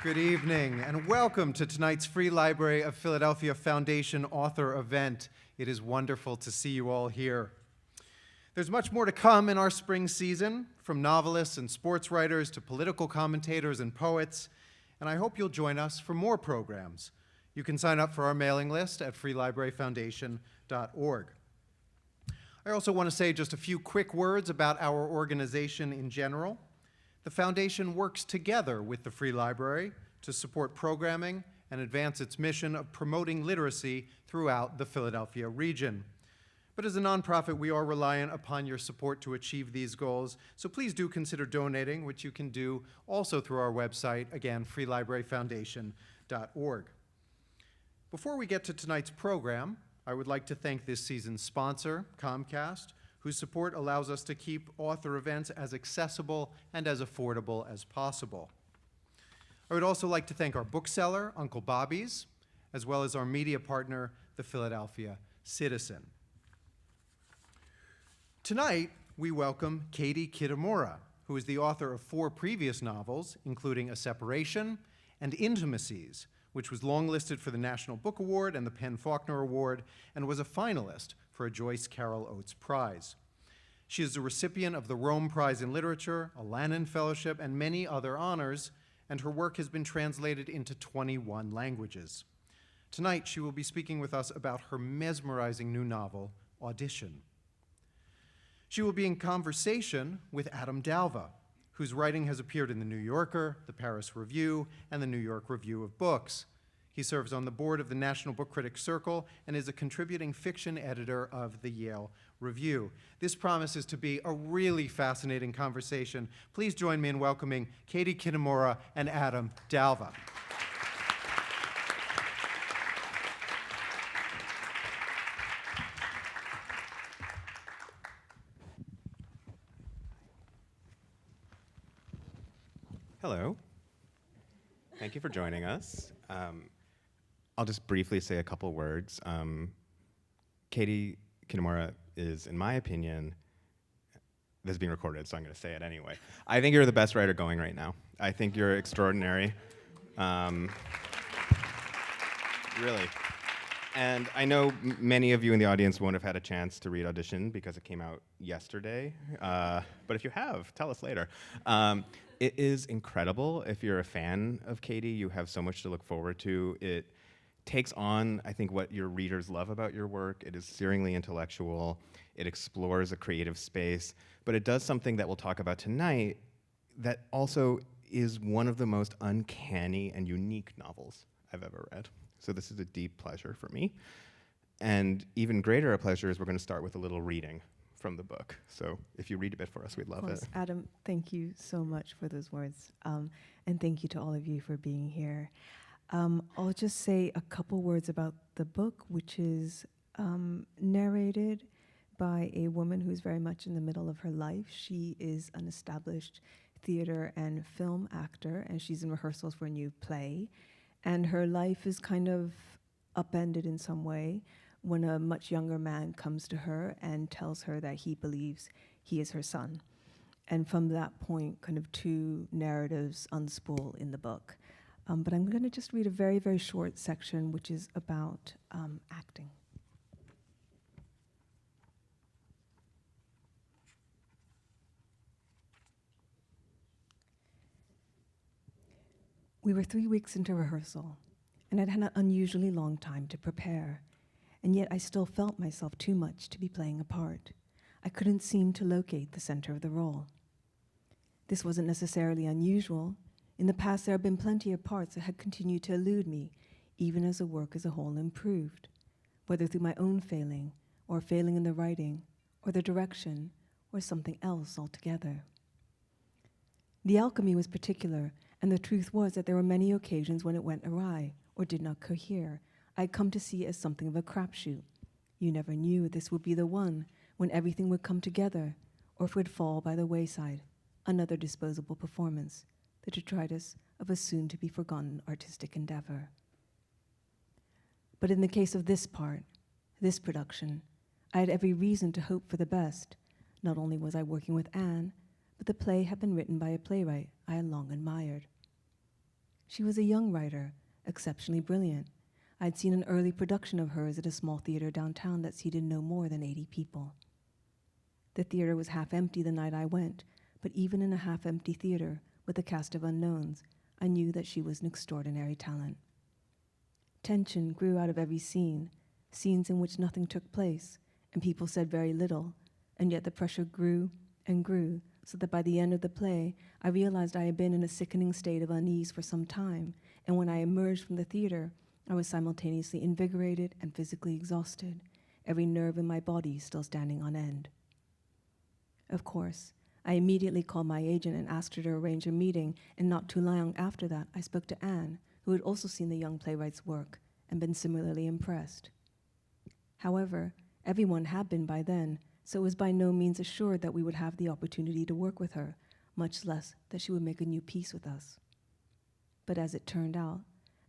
Good evening, and welcome to tonight's Free Library of Philadelphia Foundation author event. It is wonderful to see you all here. There's much more to come in our spring season, from novelists and sports writers to political commentators and poets, and I hope you'll join us for more programs. You can sign up for our mailing list at freelibraryfoundation.org. I also want to say just a few quick words about our organization in general. The Foundation works together with the Free Library to support programming and advance its mission of promoting literacy throughout the Philadelphia region. But as a nonprofit, we are reliant upon your support to achieve these goals, so please do consider donating, which you can do also through our website, again, freelibraryfoundation.org. Before we get to tonight's program, I would like to thank this season's sponsor, Comcast, whose support allows us to keep author events as accessible and as affordable as possible. I would also like to thank our bookseller, Uncle Bobby's, as well as our media partner, the Philadelphia Citizen. Tonight, we welcome Katie Kitamura, who is the author of 4 previous novels, including A Separation and Intimacies, which was longlisted for the National Book Award and the Faulkner Award, and was a finalist for a Joyce Carol Oates Prize. She is the recipient of the Rome Prize in Literature, a Lannan Fellowship, and many other honors, and her work has been translated into 21 languages. Tonight, she will be speaking with us about her mesmerizing new novel, Audition. She will be in conversation with Adam Dalva, whose writing has appeared in The New Yorker, the Paris Review, and the New York Review of Books. He serves on the board of the National Book Critics Circle and is a contributing fiction editor of the Yale Review. This promises to be a really fascinating conversation. Please join me in welcoming Katie Kitamura and Adam Dalva. Hello. Thank you for joining us. I'll just briefly say a couple words. Katie Kitamura is, in my opinion, this is being recorded, so I'm going to say it anyway. I think you're the best writer going right now. I think you're extraordinary. Really. And I know many of you in the audience won't have had a chance to read Audition because it came out yesterday. But if you have, tell us later. It is incredible. If you're a fan of Katie, you have so much to look forward to. It takes on, I think, what your readers love about your work. It is searingly intellectual. It explores a creative space. But it does something that we'll talk about tonight that also is one of the most uncanny and unique novels I've ever read. So this is a deep pleasure for me. And even greater a pleasure is we're going to start with a little reading from the book. So if you read a bit for us, we'd love it. Adam, thank you so much for those words. And thank you to all of you for being here. I'll just say a couple words about the book, which is narrated by a woman who's very much in the middle of her life. She is an established theater and film actor, and she's in rehearsals for a new play. And her life is kind of upended in some way when a much younger man comes to her and tells her that he believes he is her son. And from that point, kind of 2 narratives unspool in the book. But I'm going to just read a very, very short section, which is about acting. We were 3 weeks into rehearsal, and I'd had an unusually long time to prepare, and yet I still felt myself too much to be playing a part. I couldn't seem to locate the center of the role. This wasn't necessarily unusual. In the past, there have been plenty of parts that had continued to elude me, even as the work as a whole improved, whether through my own failing, or failing in the writing, or the direction, or something else altogether. The alchemy was particular, and the truth was that there were many occasions when it went awry, or did not cohere. I had come to see it as something of a crapshoot. You never knew this would be the one, when everything would come together, or if it would fall by the wayside, another disposable performance, the detritus of a soon-to-be-forgotten artistic endeavor. But in the case of this part, this production, I had every reason to hope for the best. Not only was I working with Anne, but the play had been written by a playwright I had long admired. She was a young writer, exceptionally brilliant. I'd seen an early production of hers at a small theater downtown that seated no more than 80 people. The theater was half empty the night I went, but even in a half-empty theater with a cast of unknowns, I knew that she was an extraordinary talent. Tension grew out of every scene, scenes in which nothing took place, and people said very little, and yet the pressure grew and grew, so that by the end of the play, I realized I had been in a sickening state of unease for some time, and when I emerged from the theater, I was simultaneously invigorated and physically exhausted, every nerve in my body still standing on end. Of course, I immediately called my agent and asked her to arrange a meeting, and not too long after that, I spoke to Anne, who had also seen the young playwright's work and been similarly impressed. However, everyone had been by then, so it was by no means assured that we would have the opportunity to work with her, much less that she would make a new piece with us. But as it turned out,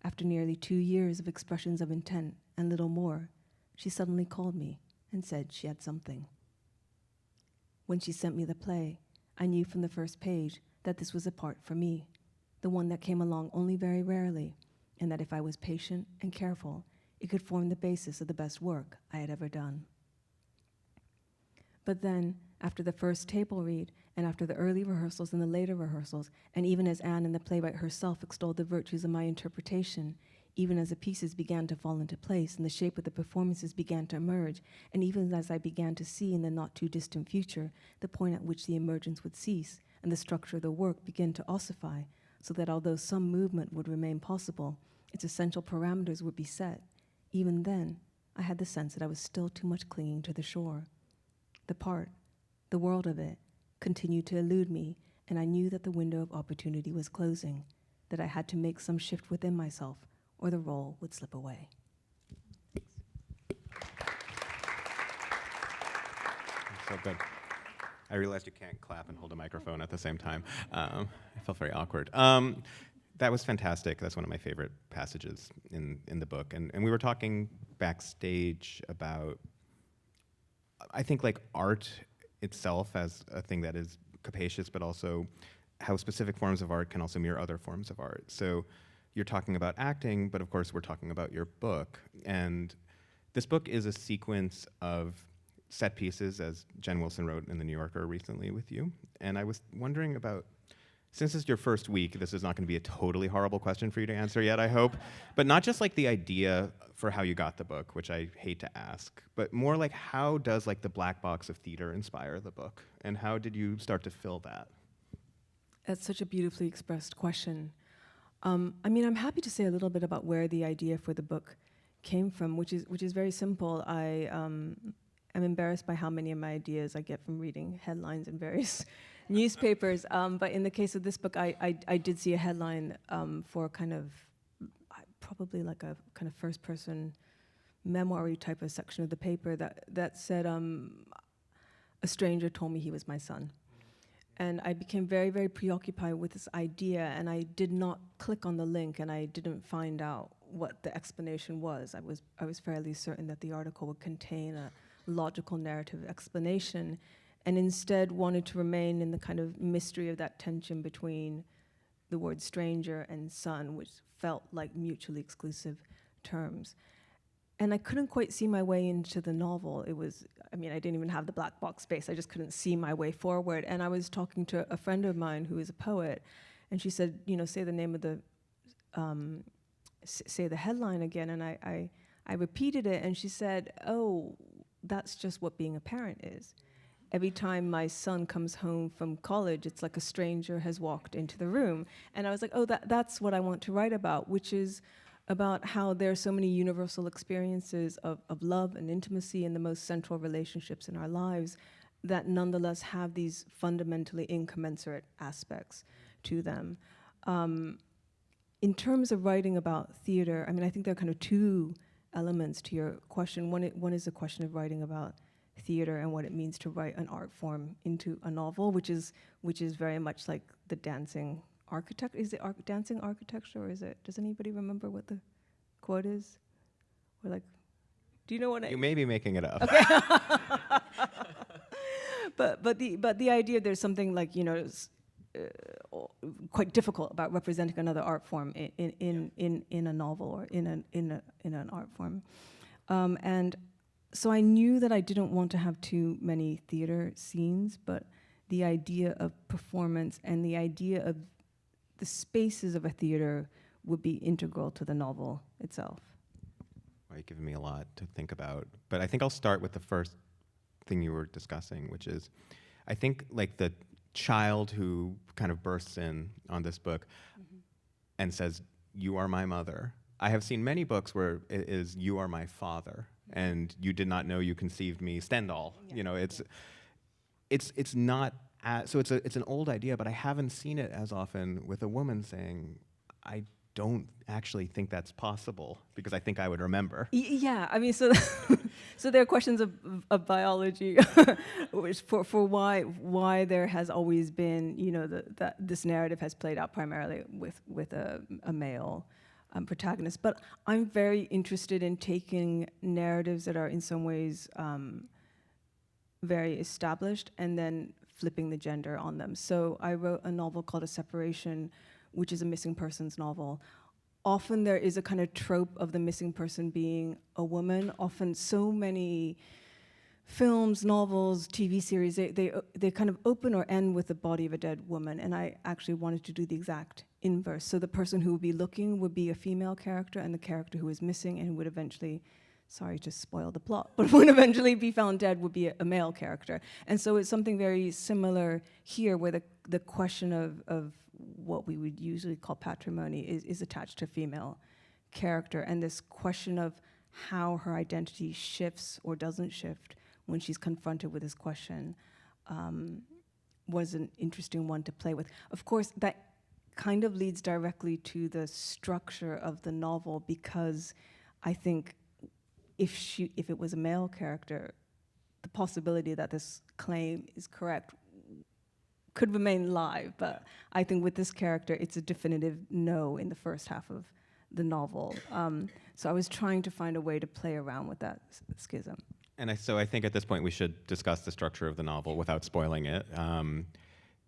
after nearly 2 years of expressions of intent and little more, she suddenly called me and said she had something. When she sent me the play, I knew from the first page that this was a part for me, the one that came along only very rarely, and that if I was patient and careful, it could form the basis of the best work I had ever done. But then, after the first table read, and after the early rehearsals and the later rehearsals, and even as Anne and the playwright herself extolled the virtues of my interpretation, even as the pieces began to fall into place and the shape of the performances began to emerge, and even as I began to see in the not-too-distant future the point at which the emergence would cease and the structure of the work begin to ossify, so that although some movement would remain possible, its essential parameters would be set, even then, I had the sense that I was still too much clinging to the shore. The part, the world of it, continued to elude me, and I knew that the window of opportunity was closing, that I had to make some shift within myself, or the role would slip away. So good. I realized you can't clap and hold a microphone at the same time. I felt very awkward. That was fantastic. That's one of my favorite passages in the book. And we were talking backstage about, I think, like art itself as a thing that is capacious, but also how specific forms of art can also mirror other forms of art. So you're talking about acting, but of course we're talking about your book. And this book is a sequence of set pieces, as Jen Wilson wrote in The New Yorker recently with you. And I was wondering about, since it's your first week, this is not going to be a totally horrible question for you to answer yet, I hope, but not just like the idea for how you got the book, which I hate to ask, but more like how does like the black box of theater inspire the book? And how did you start to fill that? That's such a beautifully expressed question. I mean, I'm happy to say a little bit about where the idea for the book came from, which is very simple. I'm embarrassed by how many of my ideas I get from reading headlines in various newspapers. But in the case of this book, I did see a headline for kind of probably like a kind of first-person memoir-y type of section of the paper that said, a stranger told me he was my son. And I became very, very preoccupied with this idea, and I did not click on the link, and I didn't find out what the explanation was. I was fairly certain that the article would contain a logical narrative explanation, and instead wanted to remain in the kind of mystery of that tension between the word stranger and son, which felt like mutually exclusive terms. And I couldn't quite see my way into the novel. I didn't even have the black box space. I just couldn't see my way forward. And I was talking to a friend of mine who is a poet, and she said, say the name of say the headline again. And I repeated it, and she said, oh, that's just what being a parent is. Every time my son comes home from college, it's like a stranger has walked into the room. And I was like, oh, that's what I want to write about, which is about how there are so many universal experiences of love and intimacy in the most central relationships in our lives that nonetheless have these fundamentally incommensurate aspects to them. In terms of writing about theater, I think there are kind of two elements to your question. One is a question of writing about theater and what it means to write an art form into a novel, which is very much like the dancing architect. Is it dancing architecture, or is it? Does anybody remember what the quote is? Or like, do you know what? You may be making it up. Okay. but the idea, there's something like quite difficult about representing another art form in a novel or in an art form. And so I knew that I didn't want to have too many theater scenes, but the idea of performance and the idea of the spaces of a theater would be integral to the novel itself. Well, you've given me a lot to think about, but I think I'll start with the first thing you were discussing, which is, I think like the child who kind of bursts in on this book and says, "You are my mother." I have seen many books where it is, "You are my father," and "You did not know you conceived me." Stendhal, you know, it's not so it's an old idea, but I haven't seen it as often with a woman saying, "I don't actually think that's possible because I think I would remember." Yeah, I mean, so so there are questions of biology, which for why there has always been, you know, that this narrative has played out primarily with a male protagonist. But I'm very interested in taking narratives that are in some ways very established and then flipping the gender on them. So I wrote a novel called A Separation, which is a missing persons novel. Often there is a kind of trope of the missing person being a woman. Often so many films, novels, TV series, they kind of open or end with the body of a dead woman. And I actually wanted to do the exact inverse. So the person who would be looking would be a female character, and the character who is missing and would eventually, sorry to spoil the plot, but would eventually be found dead would be a male character. And so it's something very similar here, where the question of what we would usually call patrimony is attached to female character, and this question of how her identity shifts or doesn't shift when she's confronted with this question was an interesting one to play with. Of course, that kind of leads directly to the structure of the novel, because I think if it was a male character, the possibility that this claim is correct could remain live, but I think with this character, it's a definitive no in the first half of the novel. So I was trying to find a way to play around with that schism. And so I think at this point we should discuss the structure of the novel without spoiling it.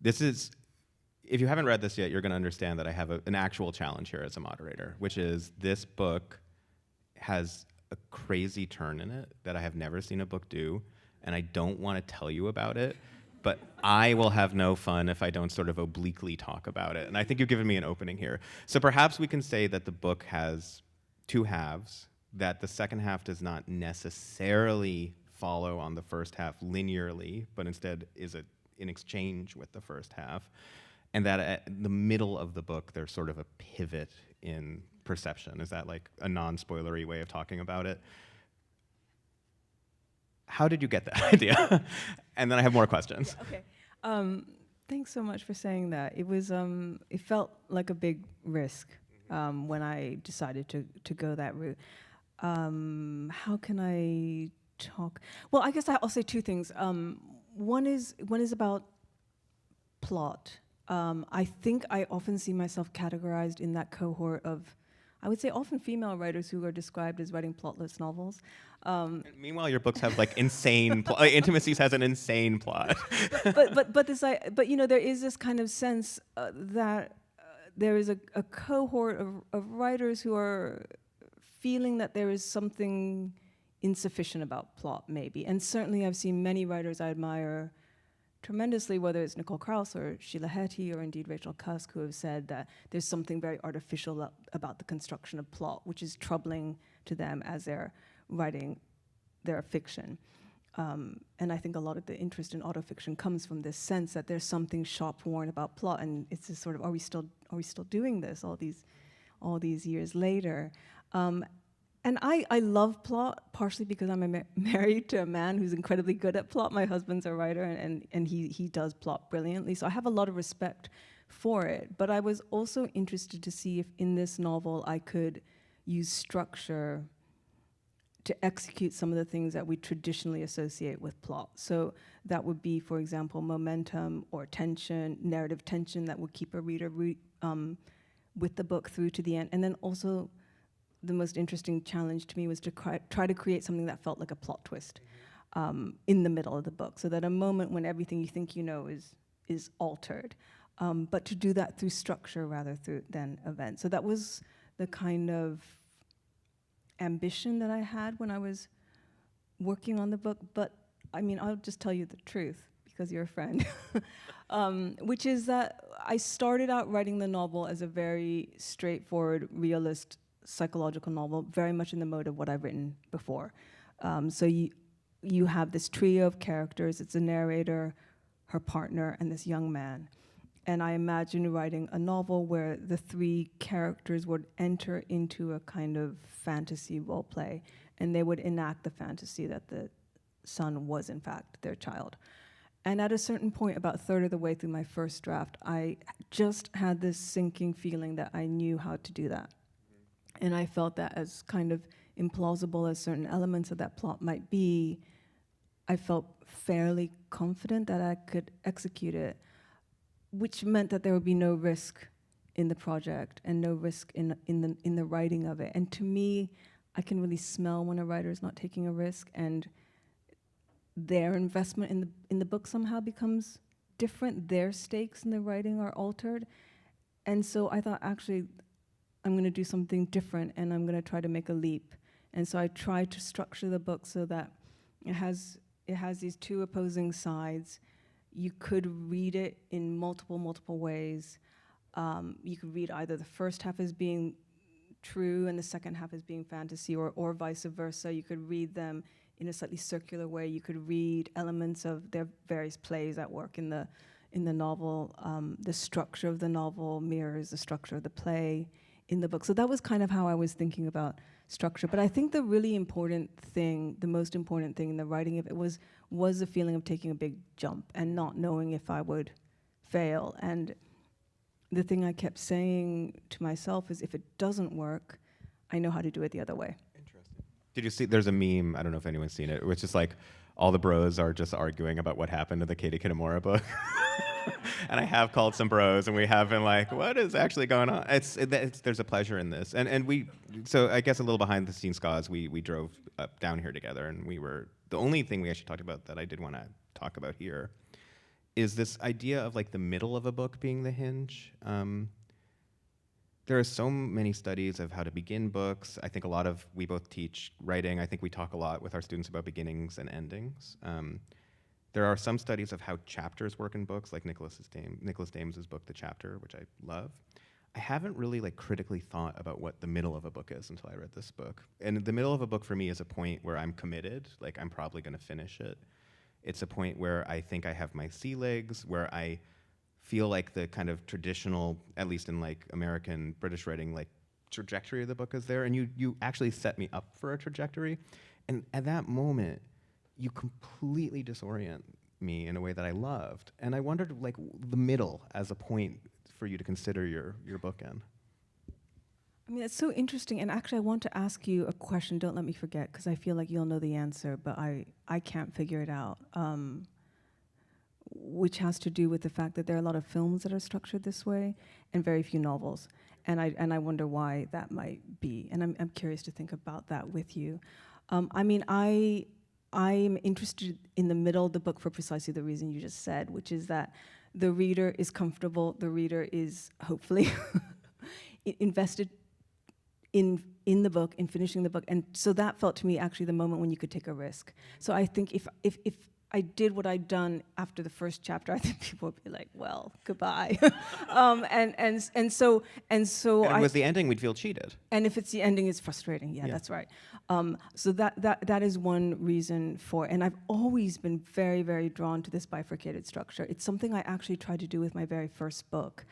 This is, if you haven't read this yet, you're going to understand that I have an actual challenge here as a moderator, which is this book has a crazy turn in it that I have never seen a book do, and I don't want to tell you about it, but I will have no fun if I don't sort of obliquely talk about it. And I think you've given me an opening here. So perhaps we can say that the book has two halves, that the second half does not necessarily follow on the first half linearly, but instead is in exchange with the first half, and that at the middle of the book, there's sort of a pivot in perception. Is that like a non-spoilery way of talking about it? How did you get that idea? And then I have more questions. Yeah, okay. Thanks so much for saying that. It was it felt like a big risk when I decided to go that route. How can I talk? Well, I guess I'll say two things. One is about plot. I think I often see myself categorized in that cohort of, I would say, often female writers who are described as writing plotless novels. Meanwhile, your books have like insane Intimacies has an insane plot. but you know, there is this kind of sense that there is a cohort of writers who are feeling that there is something insufficient about plot, maybe. And certainly I've seen many writers I admire tremendously, whether it's Nicole Krauss or Sheila Heti or indeed Rachel Cusk, who have said that there's something very artificial about the construction of plot, which is troubling to them as they're writing their fiction. And I think a lot of the interest in autofiction comes from this sense that there's something sharp-worn about plot, and it's this sort of, are we still doing this all these years later? And I love plot, partially because I'm married to a man who's incredibly good at plot. My husband's a writer, and he does plot brilliantly. So I have a lot of respect for it. But I was also interested to see if in this novel I could use structure to execute some of the things that we traditionally associate with plot. So that would be, for example, momentum or tension, narrative tension that would keep a reader with the book through to the end. And then also, the most interesting challenge to me was to try to create something that felt like a plot twist in the middle of the book, so that a moment when everything you think you know is altered. but to do that through structure rather than event. So that was the kind of ambition that I had when I was working on the book. But I mean, I'll just tell you the truth because you're a friend, which is that I started out writing the novel as a very straightforward, realist, psychological novel, very much in the mode of what I've written before. So you have this trio of characters. It's a narrator, her partner, and this young man. And I imagined writing a novel where the three characters would enter into a kind of fantasy role play, and they would enact the fantasy that the son was, in fact, their child. And at a certain point, about a third of the way through my first draft, I just had this sinking feeling that I knew how to do that. And I felt that as kind of implausible as certain elements of that plot might be, I felt fairly confident that I could execute it, which meant that there would be no risk in the project and no risk in the writing of it. And to me, I can really smell when a writer is not taking a risk, and their investment in the book somehow becomes different. Their stakes in the writing are altered. And so I thought, actually, I'm going to do something different, and I'm going to try to make a leap. And so I tried to structure the book so that it has these two opposing sides. You could read it in multiple ways. You could read either the first half as being true and the second half as being fantasy, or vice versa. You could read them in a slightly circular way. You could read elements of their various plays at work in the novel. The structure of the novel mirrors the structure of the play in the book. So that was kind of how I was thinking about structure. But I think the really important thing, the most important thing in the writing of it was the feeling of taking a big jump and not knowing if I would fail. And the thing I kept saying to myself is, if it doesn't work, I know how to do it the other way. Interesting. Did you see, there's a meme, I don't know if anyone's seen it, which is like all the bros are just arguing about what happened to the Katie Kitamura book. And I have called some bros, and we have been like, what is actually going on? There's a pleasure in this. So I guess a little behind the scenes cause, we drove up down here together, and the only thing we actually talked about that I did want to talk about here is this idea of like the middle of a book being the hinge. There are so many studies of how to begin books. I think we both teach writing. I think we talk a lot with our students about beginnings and endings. There are some studies of how chapters work in books, like Nicholas Dames's book, The Chapter, which I love. I haven't really like critically thought about what the middle of a book is until I read this book. And the middle of a book for me is a point where I'm committed, like I'm probably gonna finish it. It's a point where I think I have my sea legs, where I feel like the kind of traditional, at least in like American, British writing, like trajectory of the book is there, and you actually set me up for a trajectory. And at that moment, you completely disorient me in a way that I loved. And I wondered, like, the middle as a point for you to consider your book in. I mean, it's so interesting. And actually, I want to ask you a question. Don't let me forget, because I feel like you'll know the answer, but I can't figure it out, which has to do with the fact that there are a lot of films that are structured this way and very few novels. And I wonder why that might be. And I'm curious to think about that with you. I mean, I'm interested in the middle of the book for precisely the reason you just said, which is that the reader is comfortable, the reader is hopefully invested in the book, in finishing the book. And so that felt to me actually the moment when you could take a risk. So I think if I did what I'd done after the first chapter, I think people would be like, well, goodbye. And so it was the ending, we'd feel cheated. And if it's the ending, it's frustrating. Yeah, that's right. So that is one reason for it. And I've always been very, very drawn to this bifurcated structure. It's something I actually tried to do with my very first book.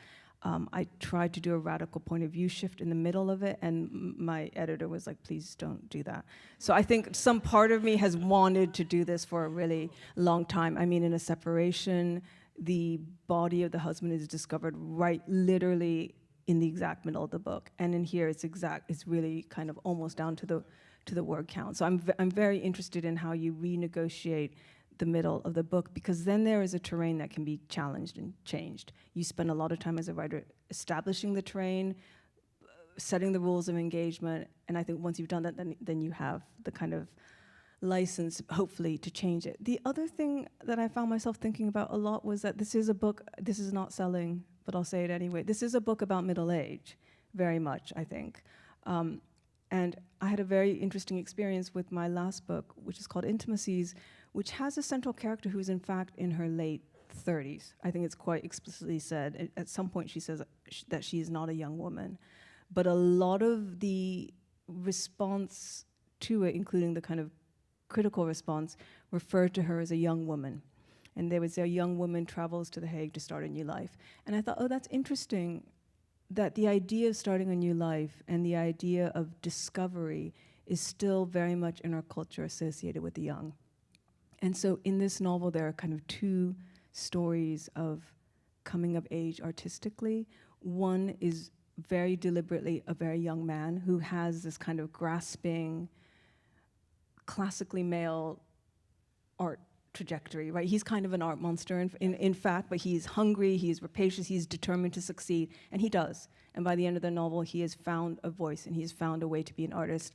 I tried to do a radical point of view shift in the middle of it, and my editor was like, please don't do that. So I think some part of me has wanted to do this for a really long time. I mean, in A Separation, the body of the husband is discovered right literally in the exact middle of the book. And in here, it's really kind of almost down to the word count. So I'm very interested in how you renegotiate the middle of the book, because then there is a terrain that can be challenged and changed. You spend a lot of time as a writer establishing the terrain, setting the rules of engagement, and I think once you've done that, then you have the kind of license, hopefully, to change it. The other thing that I found myself thinking about a lot was that this is a book, this is not selling but I'll say it anyway. This is a book about middle age, very much, I think. And I had a very interesting experience with my last book, which is called Intimacies, which has a central character who is in fact in her late 30s. I think it's quite explicitly said. At some point she says that she is not a young woman. But a lot of the response to it, including the kind of critical response, referred to her as a young woman. And they would say a young woman travels to The Hague to start a new life. And I thought, oh, that's interesting, that the idea of starting a new life and the idea of discovery is still very much in our culture associated with the young. And so in this novel, there are kind of two stories of coming of age artistically. One is very deliberately a very young man who has this kind of grasping, classically male art trajectory, right? He's kind of an art monster in fact, but he's hungry, he's rapacious, he's determined to succeed, and he does. And by the end of the novel, he has found a voice and he's found a way to be an artist.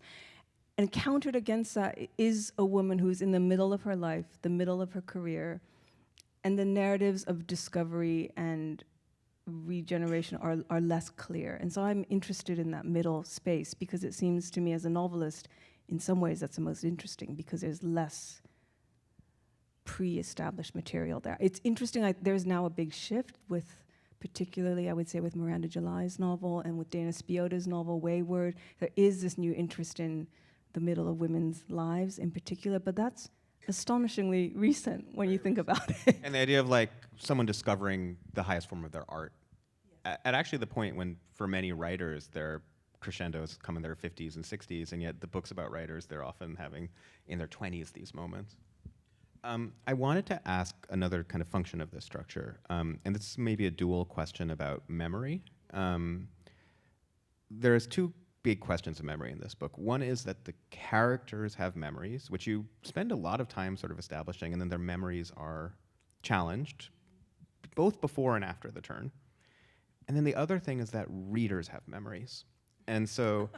And countered against that is a woman who's in the middle of her life, the middle of her career, and the narratives of discovery and regeneration are less clear. And so I'm interested in that middle space because it seems to me as a novelist, in some ways that's the most interesting because there's less pre-established material there. It's interesting, there's now a big shift with, particularly I would say with Miranda July's novel and with Dana Spiota's novel, Wayward. There is this new interest in the middle of women's lives in particular, but that's astonishingly recent when you think about it. And the idea of like someone discovering the highest form of their art. Yes. At actually the point when, for many writers, their crescendos come in their 50s and 60s, and yet the books about writers, they're often having in their 20s these moments. I wanted to ask another kind of function of this structure, and this is maybe a dual question about memory. There's two big questions of memory in this book. One is that the characters have memories, which you spend a lot of time sort of establishing, and then their memories are challenged, both before and after the turn. And then the other thing is that readers have memories. And so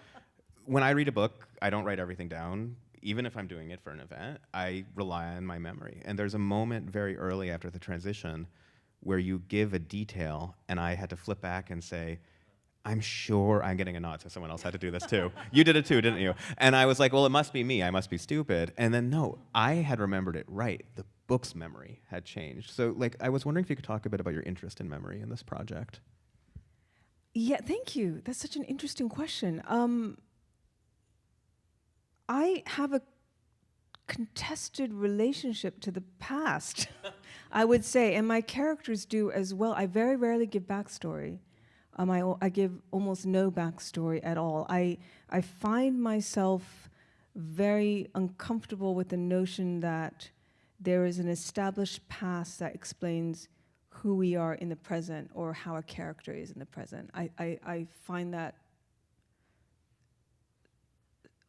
when I read a book, I don't write everything down. Even if I'm doing it for an event, I rely on my memory. And there's a moment very early after the transition where you give a detail, and I had to flip back and say, I'm sure I'm getting a nod, so someone else had to do this too. You did it too, didn't you? And I was like, well, it must be me. I must be stupid. And then no, I had remembered it right. The book's memory had changed. So like, I was wondering if you could talk a bit about your interest in memory in this project. Yeah, thank you. That's such an interesting question. I have a contested relationship to the past, I would say, and my characters do as well. I very rarely give backstory. I give almost no backstory at all. I find myself very uncomfortable with the notion that there is an established past that explains who we are in the present or how a character is in the present. I find that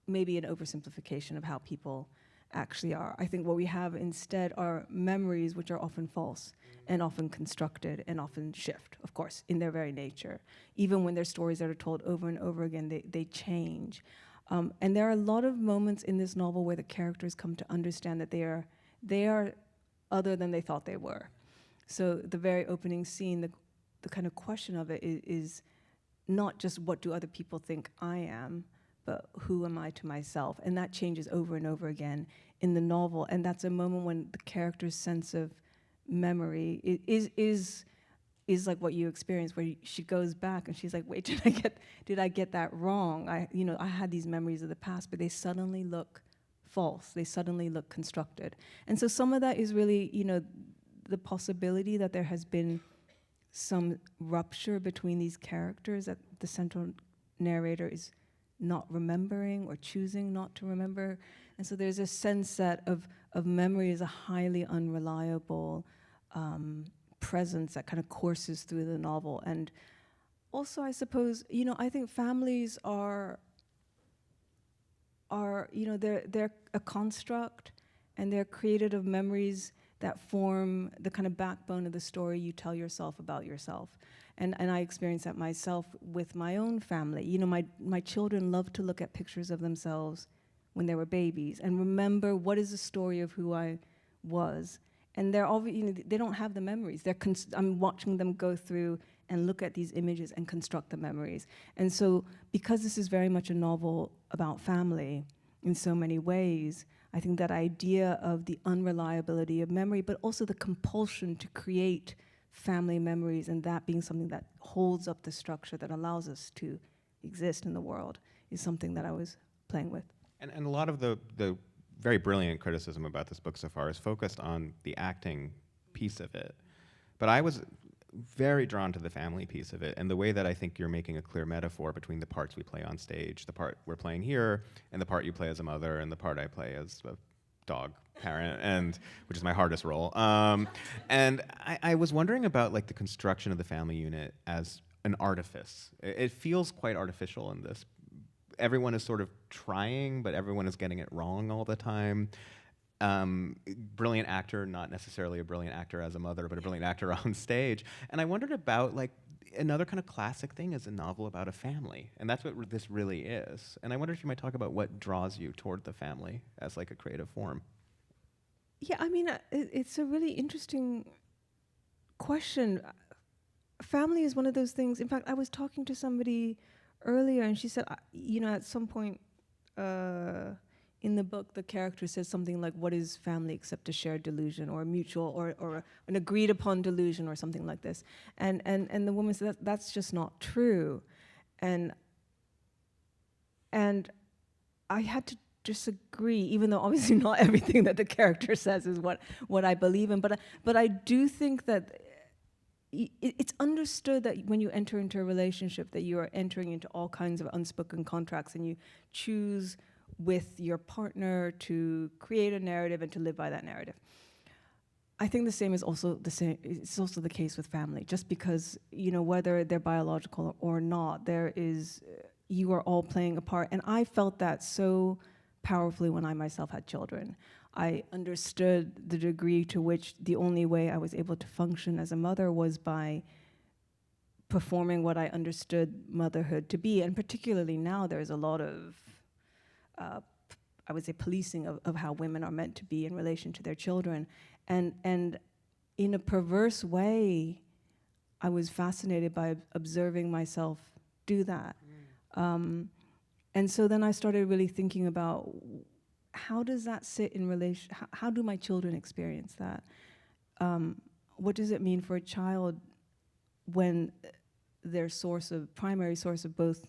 maybe an oversimplification of how people actually are. I think what we have instead are memories which are often false and often constructed and often shift, of course, in their very nature. Even when they're stories that are told over and over again, they change. And there are a lot of moments in this novel where the characters come to understand that they are other than they thought they were. So the very opening scene, the kind of question of it is not just what do other people think I am, but who am I to myself? And that changes over and over again in the novel. And that's a moment when the character's sense of memory is like what you experience, where she goes back and she's like, wait, did I get that wrong? I had these memories of the past, but they suddenly look false. They suddenly look constructed. And so some of that is really, the possibility that there has been some rupture between these characters, that the central narrator is not remembering or choosing not to remember. And so there's a sense that of memory is a highly unreliable presence that kind of courses through the novel. And also, I suppose, I think families are they're a construct, and they're created of memories that form the kind of backbone of the story you tell yourself about yourself. And I experienced that myself with my own family. My children love to look at pictures of themselves when they were babies and remember what is the story of who I was. And they're they don't have the memories. I'm watching them go through and look at these images and construct the memories. And so because this is very much a novel about family in so many ways, I think that idea of the unreliability of memory, but also the compulsion to create family memories, and that being something that holds up the structure that allows us to exist in the world, is something that I was playing with. And a lot of the very brilliant criticism about this book so far is focused on the acting piece of it. But I was very drawn to the family piece of it, and the way that I think you're making a clear metaphor between the parts we play on stage, the part we're playing here, and the part you play as a mother, and the part I play as a dog parent, and which is my hardest role. And I was wondering about like the construction of the family unit as an artifice. It feels quite artificial in this. Everyone is sort of trying, but everyone is getting it wrong all the time. Brilliant actor, not necessarily a brilliant actor as a mother, but a brilliant actor on stage. And I wondered about like another kind of classic thing is a novel about a family, and that's what this really is. And I wonder if you might talk about what draws you toward the family as like a creative form. Yeah, I mean, it's a really interesting question. Family is one of those things. In fact, I was talking to somebody earlier, and she said, at some point in the book, the character says something like, "What is family except a shared delusion, or a mutual, or an agreed upon delusion, or something like this?" And the woman said, "That's just not true," and I had to disagree, even though obviously not everything that the character says is what I believe in, but I do think that it's understood that when you enter into a relationship that you are entering into all kinds of unspoken contracts, and you choose with your partner to create a narrative and to live by that narrative. I think the same is also the same. It's also the case with family. Just because, whether they're biological or not, you are all playing a part. And I felt that so powerfully when I myself had children. I understood the degree to which the only way I was able to function as a mother was by performing what I understood motherhood to be. And particularly now, there's a lot of, I would say, policing of how women are meant to be in relation to their children. And in a perverse way, I was fascinated by observing myself do that. And so then I started really thinking about, how does that sit in relation? How do my children experience that? What does it mean for a child when their primary source of both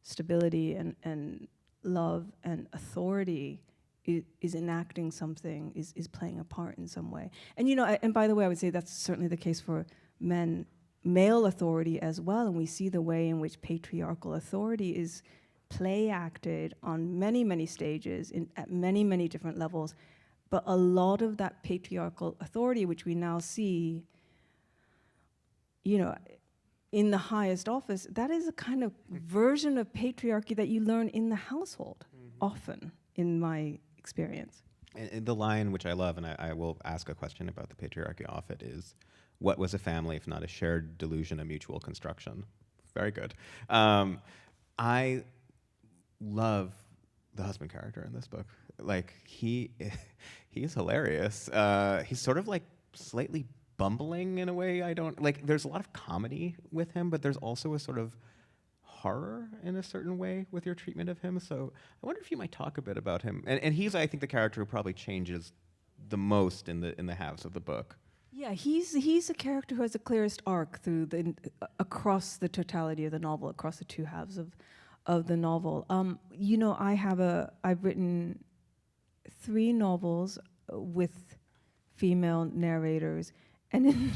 stability and love and authority is enacting something, is playing a part in some way? And and by the way, I would say that's certainly the case for male authority as well. And we see the way in which patriarchal authority is play acted on many, many stages at many, many different levels. But a lot of that patriarchal authority, which we now see, in the highest office, that is a kind of version of patriarchy that you learn in the household, often, in my experience. And the line, which I love, and I will ask a question about the patriarchy off it, is, what was a family if not a shared delusion, a mutual construction? Very good. I love the husband character in this book. Like, he's hilarious. He's sort of like slightly bumbling in a way I don't like. There's a lot of comedy with him, but there's also a sort of horror in a certain way with your treatment of him. So I wonder if you might talk a bit about him. And he's, I think, the character who probably changes the most in the halves of the book. Yeah, he's a character who has the clearest arc through across the totality of the novel, across the two halves of the novel. I've written 3 novels with female narrators, and in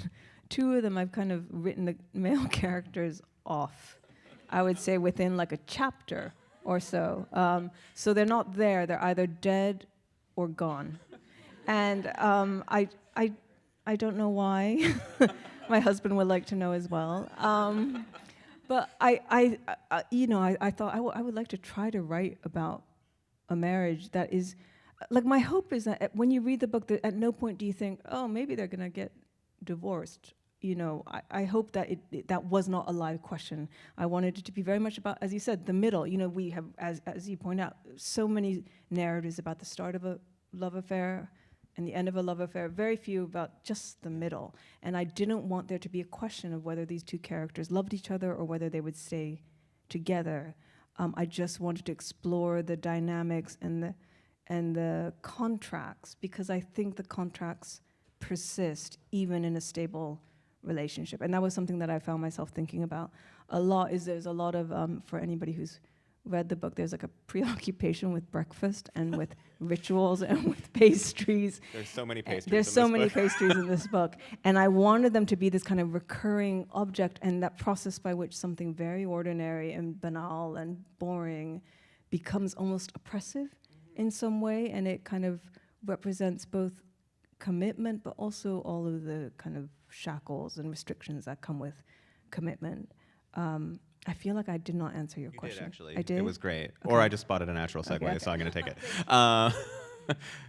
2 of them I've kind of written the male characters off, I would say within like a chapter or so. So they're not there, they're either dead or gone. And I don't know why. My husband would like to know as well. But I thought I would like to try to write about a marriage that is, like, my hope is that when you read the book, that at no point do you think, oh, maybe they're gonna get divorced. I hope that that was not a live question. I wanted it to be very much about, as you said, the middle. We have, as you point out, so many narratives about the start of a love affair, and the end of a love affair, very few about just the middle. And I didn't want there to be a question of whether these two characters loved each other or whether they would stay together. I just wanted to explore the dynamics and the contracts, because I think the contracts persist even in a stable relationship. And that was something that I found myself thinking about a lot. There's a lot of, for anybody who's read the book, there's like a preoccupation with breakfast and with rituals and with pastries. There's so many pastries. There's so many pastries in this book. And I wanted them to be this kind of recurring object, and that process by which something very ordinary and banal and boring becomes almost oppressive in some way, and it kind of represents both commitment but also all of the kind of shackles and restrictions that come with commitment. I feel like I did not answer your question. You did, actually. I did? It was great. Okay. Or I just spotted a natural segue, Okay. so I'm going to take it.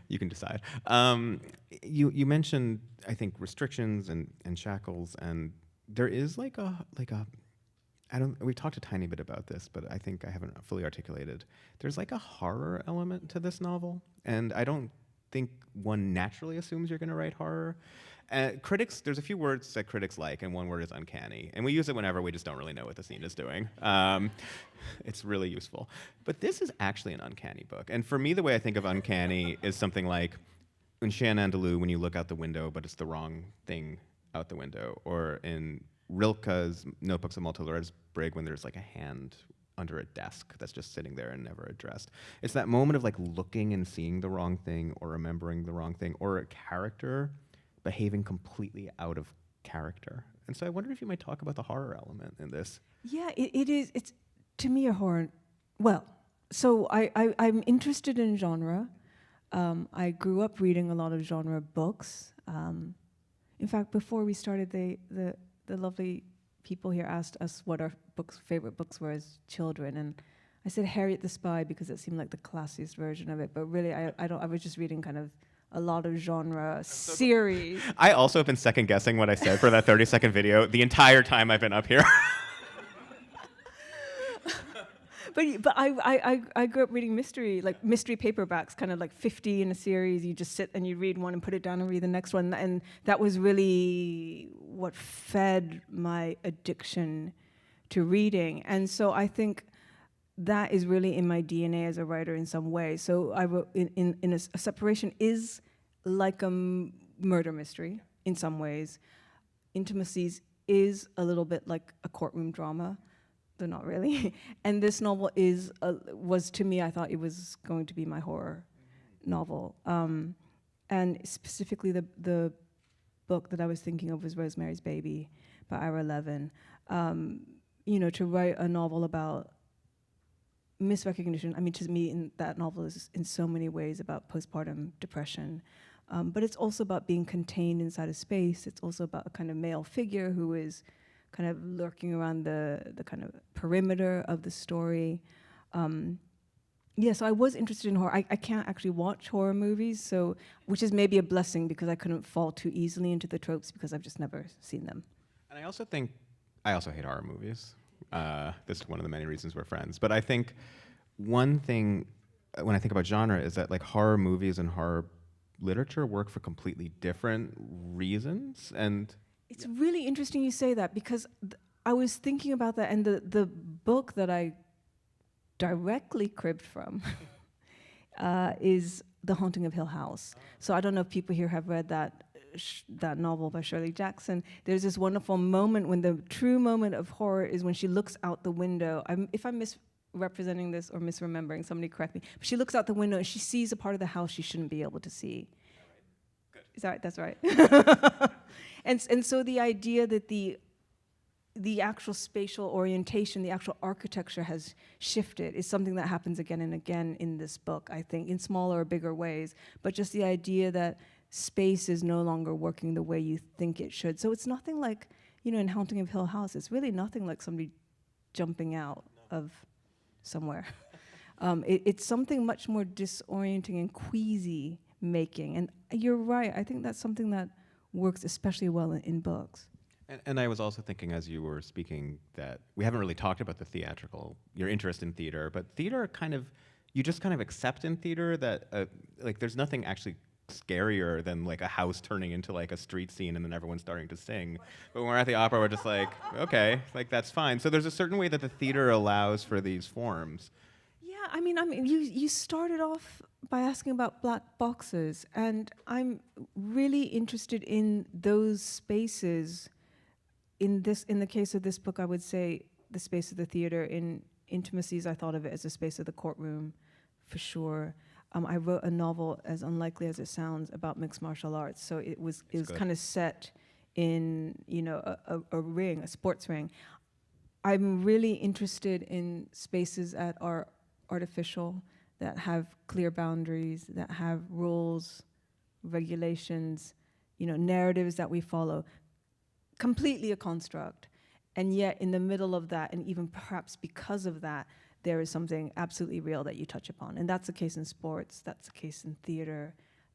You can decide. You mentioned, I think, restrictions and shackles, and there is like a we've talked a tiny bit about this, but I think I haven't fully articulated. There's like a horror element to this novel, and I don't think one naturally assumes you're going to write horror. Critics, there's a few words that critics like, and one word is uncanny. And we use it whenever we just don't really know what the scene is doing. It's really useful. But this is actually an uncanny book. And for me, the way I think of uncanny is something like in Chien Andalou, when you look out the window, but it's the wrong thing out the window. Or in Rilke's Notebooks of Malta Lourdes Brig, when there's like a hand under a desk that's just sitting there and never addressed. It's that moment of like looking and seeing the wrong thing, or remembering the wrong thing, or a character behaving completely out of character. And so I wonder if you might talk about the horror element in this. Yeah, it is. It's, to me, a horror. Well, so I'm interested in genre. I grew up reading a lot of genre books. In fact, before we started, the lovely people here asked us what our favorite books were as children, and I said Harriet the Spy because it seemed like the classiest version of it. But really, I was just reading kind of a lot of genre series. I also have been second guessing what I said for that 30-second video the entire time I've been up here. But I grew up reading mystery paperbacks, kind of like 50 in a series. You just sit and you read one and put it down and read the next one. And that was really what fed my addiction to reading. And so I think that is really in my DNA as a writer in some way. So I wrote in a Separation is like a murder mystery in some ways. Intimacies is a little bit like a courtroom drama, though not really. And this novel was to me, I thought it was going to be my horror novel. And specifically the book that I was thinking of was Rosemary's Baby by Ira Levin. To write a novel about misrecognition, I mean, to me, that novel is in so many ways about postpartum depression. But it's also about being contained inside a space. It's also about a kind of male figure who is kind of lurking around the kind of perimeter of the story. So I was interested in horror. I can't actually watch horror movies, which is maybe a blessing because I couldn't fall too easily into the tropes because I've just never seen them. And I also hate horror movies. This is one of the many reasons we're friends. But I think one thing, when I think about genre, is that like horror movies and horror literature work for completely different reasons. And it's really interesting you say that, because I was thinking about that, and the book that I directly cribbed from is The Haunting of Hill House. So I don't know if people here have read that novel by Shirley Jackson. There's this wonderful moment when the true moment of horror is when she looks out the window. If I'm misrepresenting this or misremembering, somebody correct me. But she looks out the window and she sees a part of the house she shouldn't be able to see. Good. Is that right? That's right. And so the idea that the actual spatial orientation, the actual architecture has shifted is something that happens again and again in this book, I think, in smaller or bigger ways. But just the idea that space is no longer working the way you think it should. So it's nothing like, in Haunting of Hill House, it's really nothing like somebody jumping out of somewhere. It's something much more disorienting and queasy making. And you're right, I think that's something that works especially well in books. And I was also thinking as you were speaking that we haven't really talked about your interest in theater, but theater you just kind of accept in theater that there's nothing actually scarier than like a house turning into like a street scene and then everyone's starting to sing. But when we're at the opera, we're just like, okay, like that's fine. So there's a certain way that the theater allows for these forms. Yeah, I mean, you started off by asking about black boxes, and I'm really interested in those spaces. In the case of this book, I would say the space of the theater. In Intimacies, I thought of it as a space of the courtroom, for sure. I wrote a novel, as unlikely as it sounds, about mixed martial arts. So it was kind of set in, you know, a ring, a sports ring. I'm really interested in spaces that are artificial, that have clear boundaries, that have rules, regulations, you know, narratives that we follow. Completely a construct. And yet in the middle of that, and even perhaps because of that, there is something absolutely real that you touch upon. And that's the case in sports, that's the case in theater,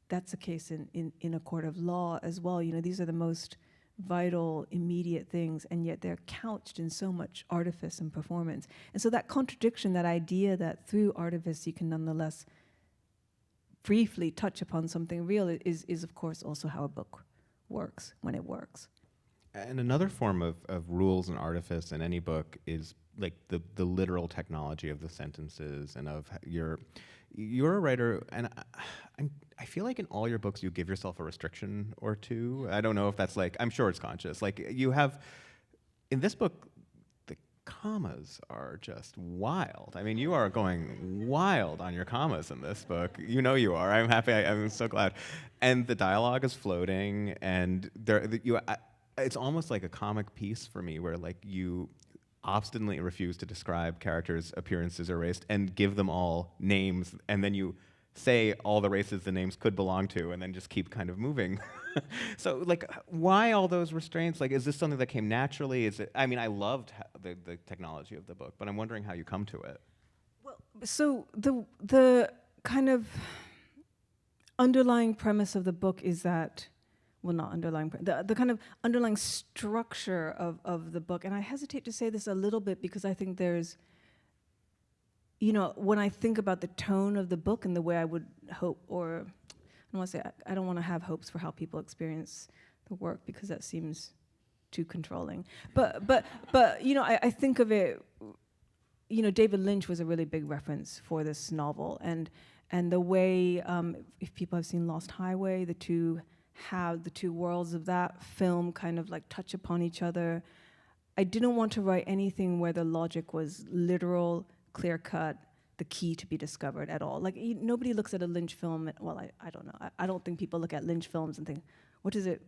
that's the case in a court of law as well. You know, these are the most vital, immediate things, and yet they're couched in so much artifice and performance. And so that contradiction, that idea that through artifice you can nonetheless briefly touch upon something real is of course also how a book works when it works. And another form of rules and artifice in any book is like the literal technology of the sentences and of you're a writer, and I feel like in all your books you give yourself a restriction or two. I don't know if that's like, I'm sure it's conscious. Like you have, in this book, the commas are just wild. I mean, you are going wild on your commas in this book. You know you are. I'm happy. I'm so glad. And the dialogue is floating, and it's almost like a comic piece for me, where like you obstinately refuse to describe characters' appearances or race and give them all names, and then you say all the races the names could belong to, and then just keep kind of moving. So like, why all those restraints? Like, is this something that came naturally? Is it? I mean, I loved the technology of the book, but I'm wondering how you come to it. Well, so the kind of underlying premise of the book is that, well, not underlying, the kind of underlying structure of the book, and I hesitate to say this a little bit because I think there's, you know, when I think about the tone of the book and the way I would hope, or I don't want to have hopes for how people experience the work because that seems too controlling. But you know, I think of it, you know, David Lynch was a really big reference for this novel, and the way, if people have seen Lost Highway, the two worlds of that film kind of like touch upon each other. I didn't want to write anything where the logic was literal, clear-cut, the key to be discovered at all. Like nobody looks at a Lynch film, well, I don't know. I don't think people look at Lynch films and think, what does it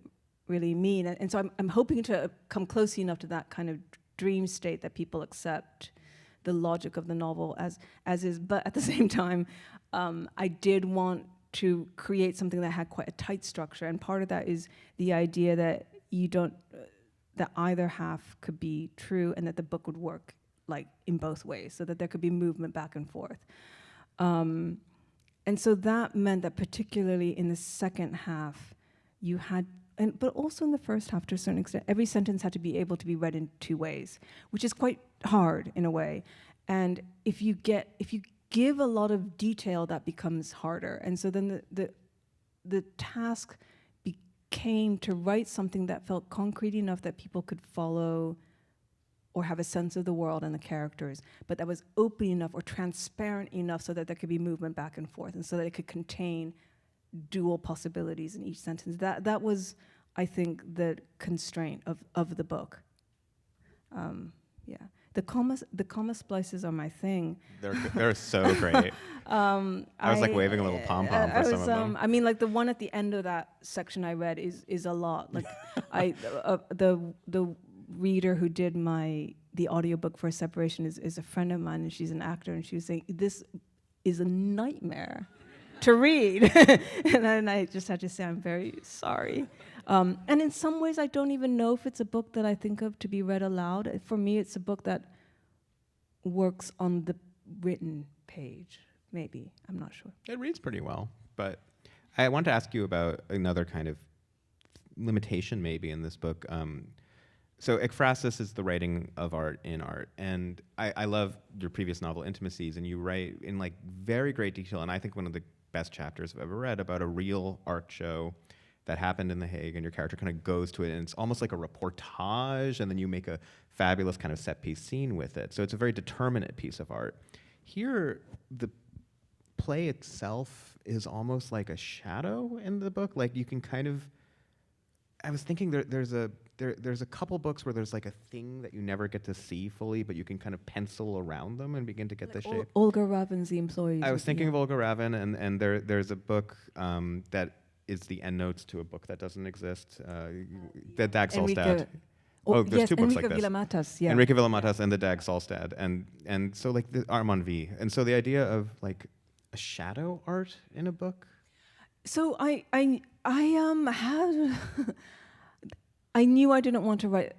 really mean? And so I'm hoping to come close enough to that kind of dream state that people accept the logic of the novel as is. But at the same time, I did want to create something that had quite a tight structure, and part of that is the idea that that either half could be true, and that the book would work like in both ways, so that there could be movement back and forth. And so that meant that particularly in the second half, you had, but also in the first half to a certain extent, every sentence had to be able to be read in two ways, which is quite hard in a way. And if you give a lot of detail, that becomes harder. And so then the task became to write something that felt concrete enough that people could follow or have a sense of the world and the characters, but that was open enough or transparent enough so that there could be movement back and forth, and so that it could contain dual possibilities in each sentence. That was, I think, the constraint of the book. Yeah. The comma splices are my thing. They're so great. I was like waving a little pom-pom for some of them. I mean, like the one at the end of that section I read is a lot. Like the reader who did the audiobook for A Separation is a friend of mine, and she's an actor, and she was saying, this is a nightmare to read. And then I just had to say, I'm very sorry. And in some ways, I don't even know if it's a book that I think of to be read aloud. For me, it's a book that works on the written page, maybe. I'm not sure. It reads pretty well, but I want to ask you about another kind of limitation maybe in this book. So ekphrasis is the writing of art in art, and I love your previous novel, Intimacies, and you write in like very great detail, and I think one of the best chapters I've ever read about a real art show that happened in The Hague, and your character kind of goes to it, and it's almost like a reportage, and then you make a fabulous kind of set piece scene with it. So it's a very determinate piece of art. Here, the play itself is almost like a shadow in the book. Like, you can kind of, I was thinking there's a couple books where there's like a thing that you never get to see fully, but you can kind of pencil around them and begin to get Like the shape. Olga Raven's The Employees. I was thinking of Olga Ravin, and there's a book that is the endnotes to a book that doesn't exist, the Dag Solstad. There's two books like this. Villamatas, yeah. Enrique Villamatas and the Dag Solstad, and so like the Armand V. And so the idea of like a shadow art in a book. So I had I knew I didn't want to write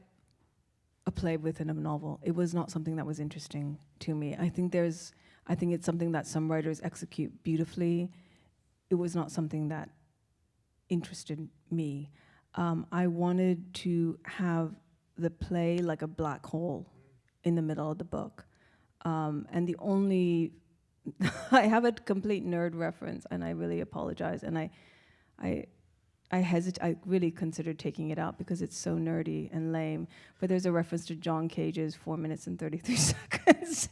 a play within a novel. It was not something that was interesting to me. I think it's something that some writers execute beautifully. It was not something that interested me. I wanted to have the play like a black hole in the middle of the book. And the only, I have a complete nerd reference, and I really apologize. And I really considered taking it out because it's so nerdy and lame. But there's a reference to John Cage's 4 minutes and 33 seconds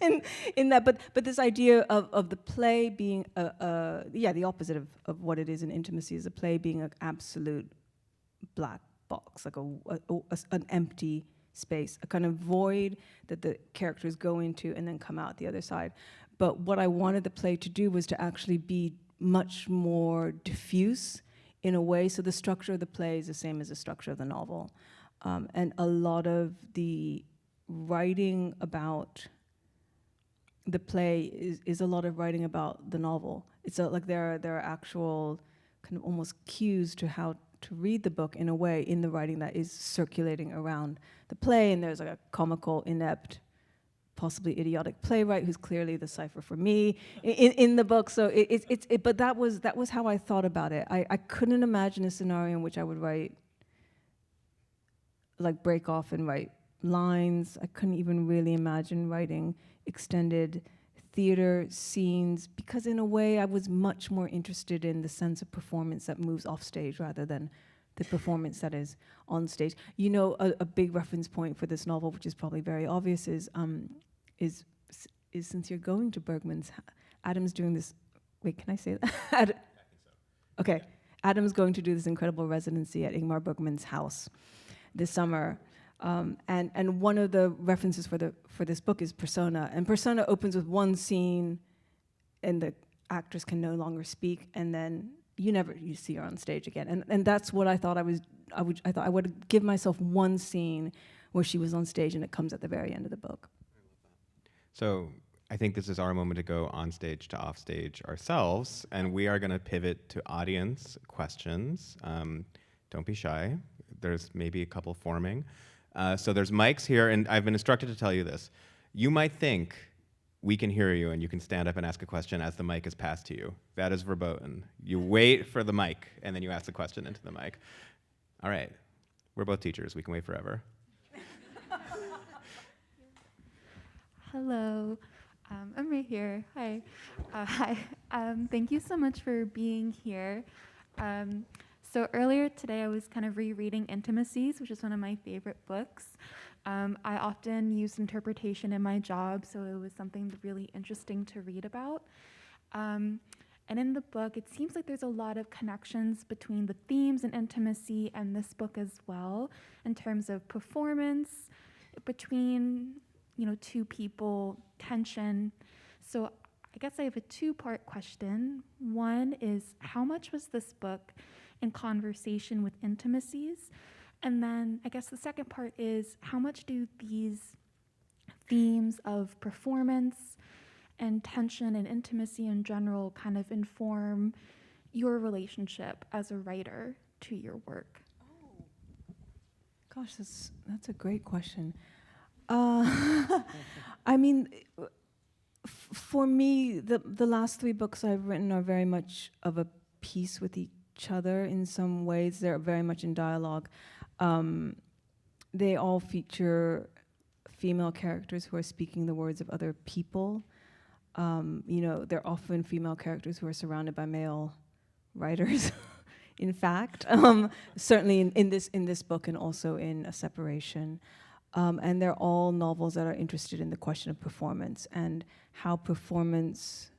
in that. But this idea of the play being the opposite of what it is in Intimacy, is a play being an absolute black box, like an empty space, a kind of void that the characters go into and then come out the other side. But what I wanted the play to do was to actually be much more diffuse in a way, so the structure of the play is the same as the structure of the novel. And a lot of the writing about the play is a lot of writing about the novel. It's like there are actual kind of almost cues to how to read the book in a way in the writing that is circulating around the play, and there's like a comical, inept, possibly idiotic playwright who's clearly the cipher for me in the book. So but that was how I thought about it. I couldn't imagine a scenario in which I would write, like break off and write lines. I couldn't even really imagine writing extended theater scenes, because in a way I was much more interested in the sense of performance that moves off stage rather than the performance that is on stage. You know, a big reference point for this novel, which is probably very obvious, is since you're going to Bergman's, Adam's doing this. Wait, can I say that? I think so. Okay, Adam's going to do this incredible residency at Ingmar Bergman's house this summer, and one of the references for this book is Persona, and Persona opens with one scene, and the actress can no longer speak, and then you see her on stage again, and that's what I thought I thought I would give myself one scene where she was on stage, and it comes at the very end of the book. So I think this is our moment to go on stage to off stage ourselves, and we are going to pivot to audience questions. Don't be shy. There's maybe a couple forming. So there's mics here, and I've been instructed to tell you this. You might think we can hear you and you can stand up and ask a question as the mic is passed to you. That is verboten. You wait for the mic, and then you ask the question into the mic. All right. We're both teachers. We can wait forever. Hello. I'm right here. Hi. Hi. Thank you so much for being here. So earlier today, I was kind of rereading Intimacies, which is one of my favorite books. I often use interpretation in my job, so it was something really interesting to read about. And in the book, it seems like there's a lot of connections between the themes in Intimacy and this book as well, in terms of performance between, two people, tension. So I guess I have a two-part question. One is, how much was this book in conversation with Intimacies? And then I guess the second part is, how much do these themes of performance and tension and intimacy in general kind of inform your relationship as a writer to your work? Oh, gosh, that's a great question. I mean, for me, the last three books I've written are very much of a piece with each other in some ways. They're very much in dialogue. They all feature female characters who are speaking the words of other people. They're often female characters who are surrounded by male writers. In fact, certainly in this book and also in A Separation. And they're all novels that are interested in the question of performance and how performance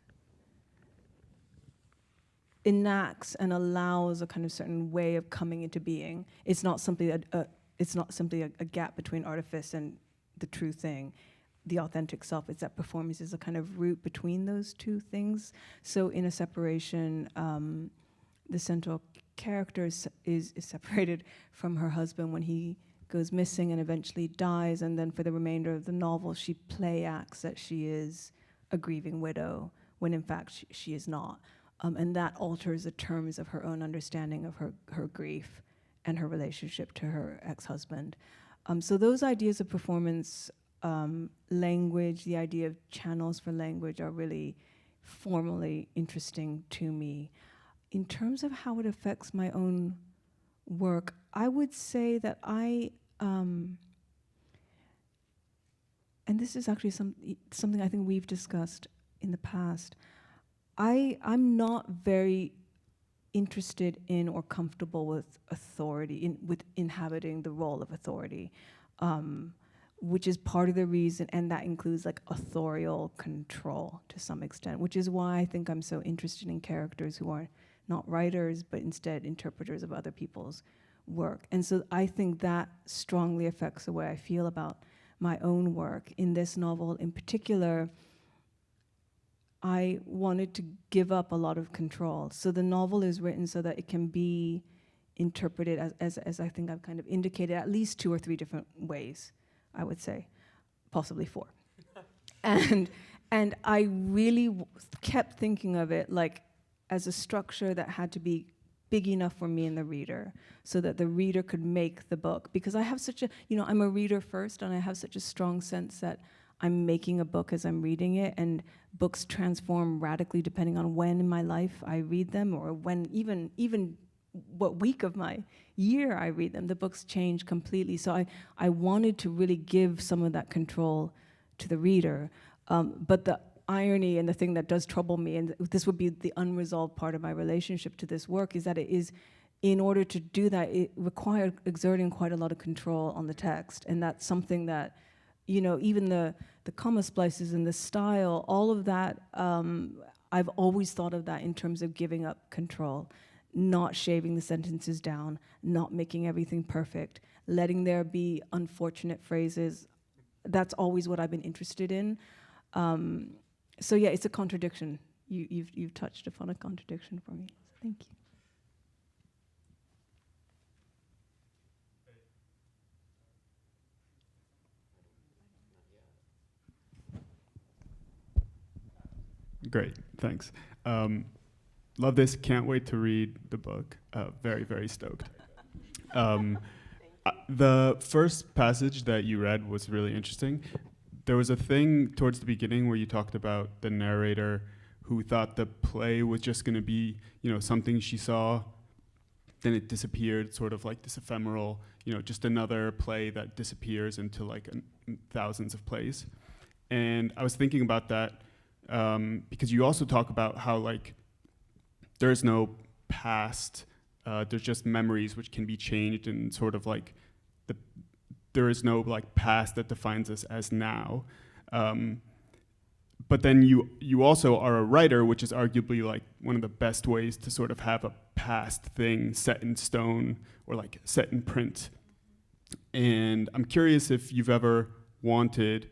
enacts and allows a kind of certain way of coming into being. It's not simply a gap between artifice and the true thing, the authentic self. It's that performance is a kind of route between those two things. So in A Separation, the central character is separated from her husband when he goes missing and eventually dies, and then for the remainder of the novel she play acts that she is a grieving widow when in fact she is not. And that alters the terms of her own understanding of her grief and her relationship to her ex-husband. So those ideas of performance, language, the idea of channels for language are really formally interesting to me. In terms of how it affects my own work, I would say that and this is actually something I think we've discussed in the past, I'm not very interested in or comfortable with authority, with inhabiting the role of authority, which is part of the reason, and that includes like authorial control to some extent, which is why I think I'm so interested in characters who are not writers, but instead interpreters of other people's work. And so I think that strongly affects the way I feel about my own work. In this novel in particular, I wanted to give up a lot of control. So the novel is written so that it can be interpreted as I think I've kind of indicated, at least 2 or 3 different ways, I would say, possibly 4. And I really kept thinking of it like as a structure that had to be big enough for me and the reader so that the reader could make the book. Because I have such a, I'm a reader first, and I have such a strong sense that I'm making a book as I'm reading it, and books transform radically depending on when in my life I read them, or when even what week of my year I read them. The books change completely. So I wanted to really give some of that control to the reader. But the irony and the thing that does trouble me, and this would be the unresolved part of my relationship to this work, is that it is, in order to do that, it required exerting quite a lot of control on the text. And that's something that, even the comma splices and the style, all of that, I've always thought of that in terms of giving up control, not shaving the sentences down, not making everything perfect, letting there be unfortunate phrases. That's always what I've been interested in. So yeah, it's a contradiction. You've touched upon a contradiction for me. So thank you. Great, thanks. Love this. Can't wait to read the book. Very, very stoked. The first passage that you read was really interesting. There was a thing towards the beginning where you talked about the narrator who thought the play was just going to be, something she saw, then it disappeared, sort of like this ephemeral, just another play that disappears into like thousands of plays. And I was thinking about that because you also talk about how like there's no past, there's just memories which can be changed, and sort of like there is no like past that defines us as now. But then you also are a writer, which is arguably like one of the best ways to sort of have a past thing set in stone or like set in print. And I'm curious if you've ever wanted,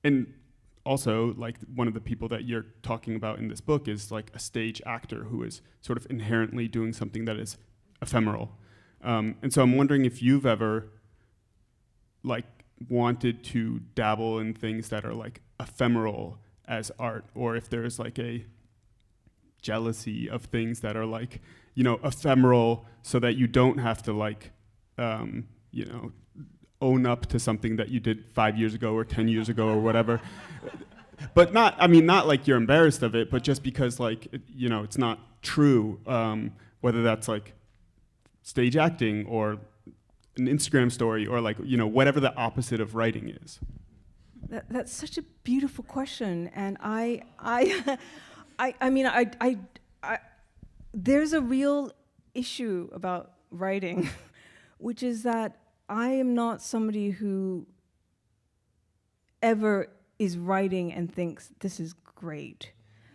and also like one of the people that you're talking about in this book is like a stage actor who is sort of inherently doing something that is ephemeral. And so I'm wondering if you've ever like wanted to dabble in things that are like ephemeral as art, or if there's like a jealousy of things that are like, ephemeral, so that you don't have to like, own up to something that you did 5 years ago or 10 years ago or whatever. But not like you're embarrassed of it, but just because like, it's not true, whether that's like stage acting or an Instagram story or like, whatever the opposite of writing is. That's such a beautiful question, and there's a real issue about writing, which is that I am not somebody who ever is writing and thinks this is great.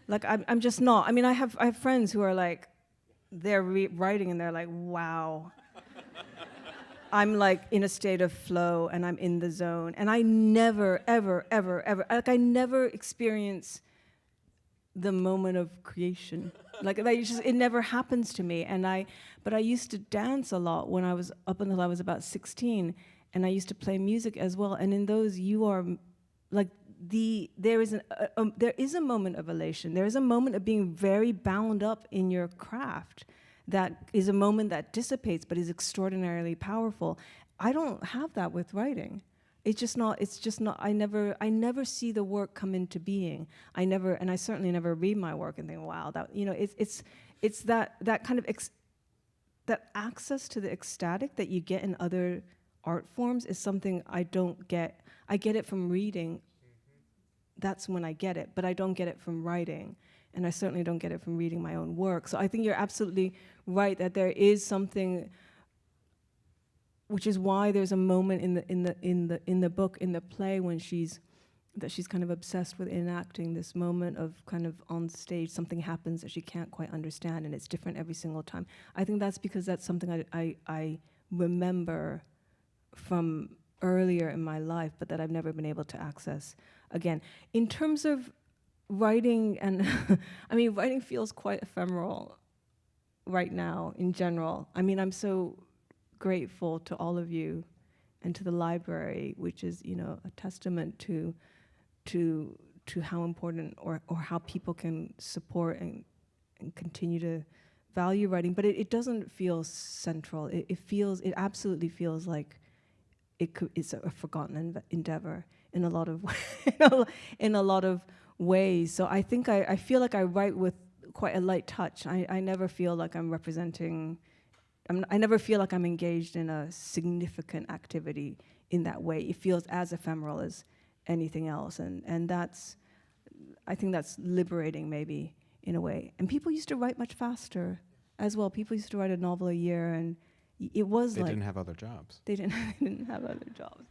Like I'm just not. I mean, I have friends who are like, they're writing and they're like, wow. I'm like in a state of flow and I'm in the zone, and I never, ever, ever, ever, like I never experience the moment of creation. Like it never happens to me. But I used to dance a lot when I was up until I was about 16, and I used to play music as well. And in those, you are like there is a moment of elation. There is a moment of being very bound up in your craft. That is a moment that dissipates, but is extraordinarily powerful. I don't have that with writing. It's just not. I never see the work come into being. And I certainly never read my work and think, wow, that it's that kind of that access to the ecstatic that you get in other art forms is something I don't get. I get it from reading. That's when I get it, but I don't get it from writing. And I certainly don't get it from reading my own work. So I think you're absolutely right that there is something, which is why there's a moment in the book, in the play, when she's kind of obsessed with enacting this moment of kind of on stage, something happens that she can't quite understand, and it's different every single time. I think that's because that's something I remember from earlier in my life, but that I've never been able to access again. In terms of writing, and I mean, writing feels quite ephemeral right now in general. I mean, I'm so grateful to all of you and to the library, which is, a testament to how important or how people can support and continue to value writing. But it doesn't feel central. It absolutely feels like it's a forgotten endeavor in a lot of in a lot of ways. So I think I feel like I write with quite a light touch. I never feel like I'm representing. I never feel like I'm engaged in a significant activity in that way. It feels as ephemeral as anything else, and I think that's liberating, maybe, in a way. And people used to write much faster as well. People used to write a novel a year, and it was They didn't have other jobs. They didn't have other jobs.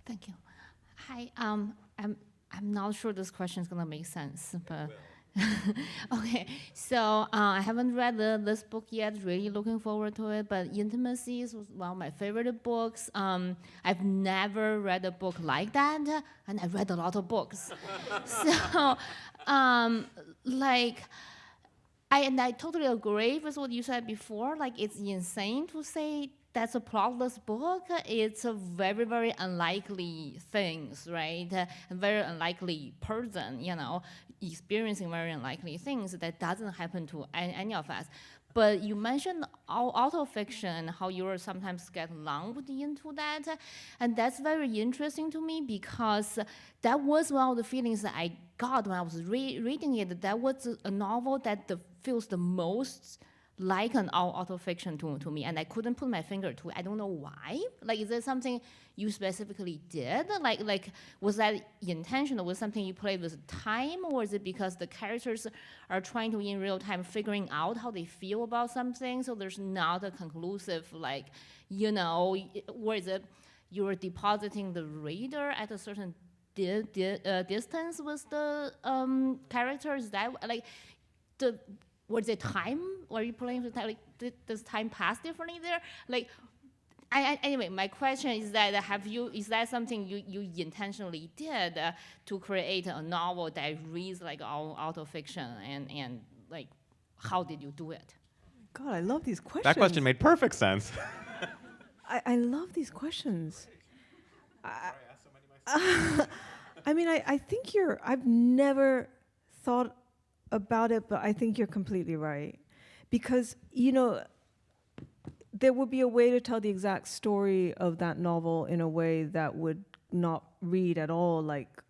Thank you. Hi. I'm not sure this question is gonna make sense, but okay. So I haven't read this book yet. Really looking forward to it. But Intimacies was one of my favorite books. I've never read a book like that, and I read a lot of books. So, I totally agree with what you said before. Like, it's insane to say that's a plotless book. It's a very, very unlikely things, right? A very unlikely person, experiencing very unlikely things. That doesn't happen to any of us. But you mentioned autofiction, how you sometimes get lumped into that. And that's very interesting to me, because that was one of the feelings that I got when I was reading it. That was a novel that feels the most like an autofiction to me, and I couldn't put my finger to it. I don't know why. Like, is there something you specifically did? Like, was that intentional? Was something you played with time, or is it because the characters are trying to, in real time, figuring out how they feel about something, so there's not a conclusive, or is it you're depositing the reader at a certain distance with the characters? That, was it time? Were you playing with time? Like, does time pass differently there? Like, anyway, my question is that is that something you intentionally did to create a novel that reads like all autofiction, and like, how did you do it? God, I love these questions. That question made perfect sense. I love these questions. I mean, I think I've never thought about it, but I think you're completely right. Because, there would be a way to tell the exact story of that novel in a way that would not read at all like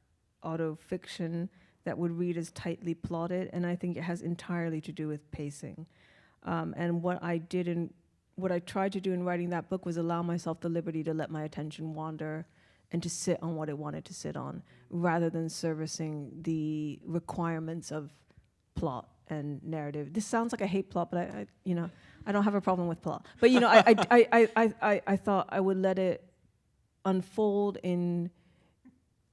autofiction, that would read as tightly plotted, and I think it has entirely to do with pacing. And what I did what I tried to do in writing that book was allow myself the liberty to let my attention wander and to sit on what it wanted to sit on, rather than servicing the requirements of plot and narrative. This sounds like a hate plot, but I don't have a problem with plot. But I thought I would let it unfold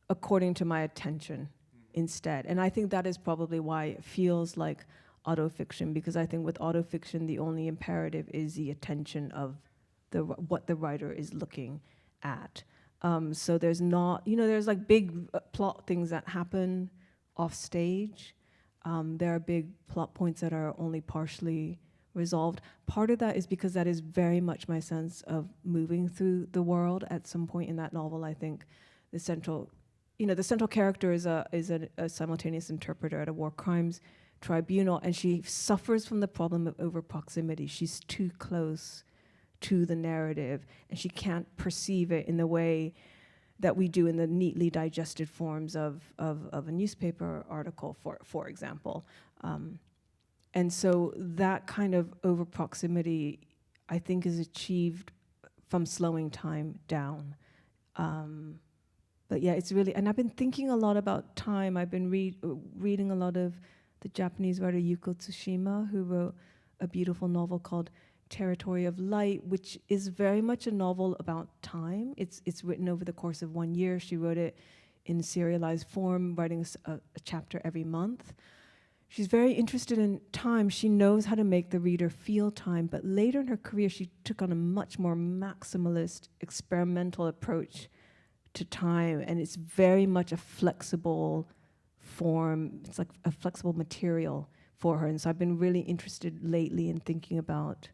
according to my attention instead. And I think that is probably why it feels like autofiction, because I think with autofiction, the only imperative is the attention of what the writer is looking at. So there's not, there's like big plot things that happen off stage. There are big plot points that are only partially resolved. Part of that is because that is very much my sense of moving through the world. At some point in that novel, I think the central character is a simultaneous interpreter at a war crimes tribunal, and she suffers from the problem of over proximity. She's too close to the narrative, and she can't perceive it in the way that we do in the neatly digested forms of a newspaper article, for example. And so that kind of over proximity, I think, is achieved from slowing time down. But yeah, it's really, and I've been thinking a lot about time. I've been reading a lot of the Japanese writer Yuko Tsushima, who wrote a beautiful novel called Territory of Light, which is very much a novel about time. It's written over the course of 1 year. She wrote it in serialized form, writing a chapter every month. She's very interested in time. She knows how to make the reader feel time, but later in her career, she took on a much more maximalist, experimental approach to time, and it's very much a flexible form. It's like a flexible material for her. And so I've been really interested lately in thinking about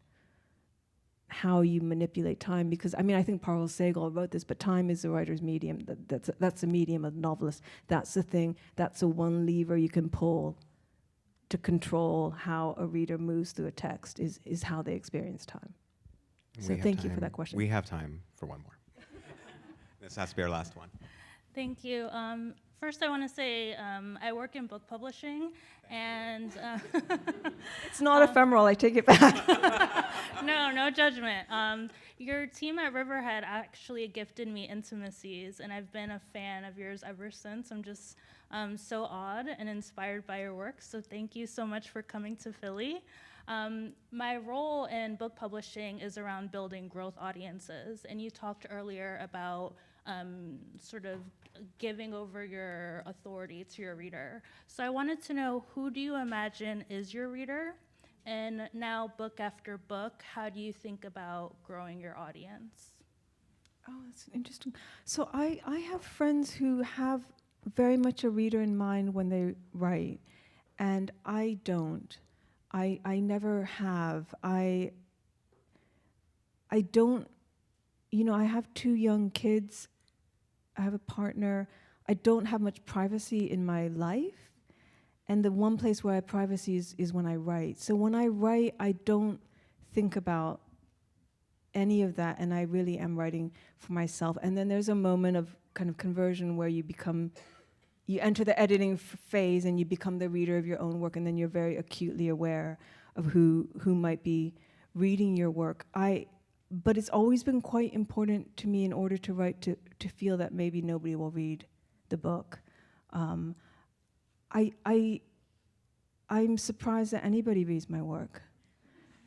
how you manipulate time, because I think Parul Sehgal wrote this, but time is the writer's medium. That's the medium of the novelist. That's the thing. That's the one lever you can pull to control how a reader moves through a text, is how they experience time. So thank you for that question. We have time for one more. This has to be our last one. Thank you. First, I want to say I work in book publishing, and It's not ephemeral, I take it back. no judgment. Your team at Riverhead actually gifted me Intimacies, and I've been a fan of yours ever since. I'm just so awed and inspired by your work, so thank you so much for coming to Philly. My role in book publishing is around building growth audiences, and you talked earlier about sort of giving over your authority to your reader. So I wanted to know, who do you imagine is your reader? And now, book after book, how do you think about growing your audience? Oh, that's interesting. So I have friends who have very much a reader in mind when they write, and I don't. I never have. I don't, I have 2 young kids. I have a partner. I don't have much privacy in my life. And the one place where I have privacy is when I write. So when I write, I don't think about any of that, and I really am writing for myself. And then there's a moment of kind of conversion where you enter the editing phase and you become the reader of your own work, and then you're very acutely aware of who might be reading your work. But it's always been quite important to me, in order to write, to feel that maybe nobody will read the book. I'm surprised that anybody reads my work.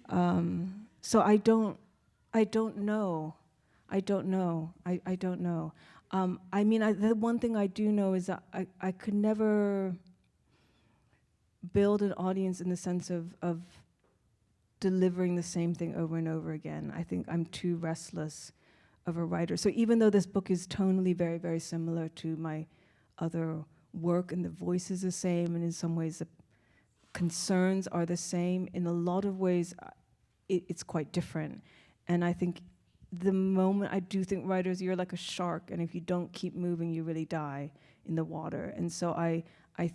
So I don't know. The one thing I do know is that I could never build an audience in the sense of delivering the same thing over and over again. I think I'm too restless of a writer. So even though this book is tonally very, very similar to my other work, and the voice is the same, and in some ways the concerns are the same, in a lot of ways it's quite different. And I think I do think writers, you're like a shark, and if you don't keep moving, you really die in the water. And so I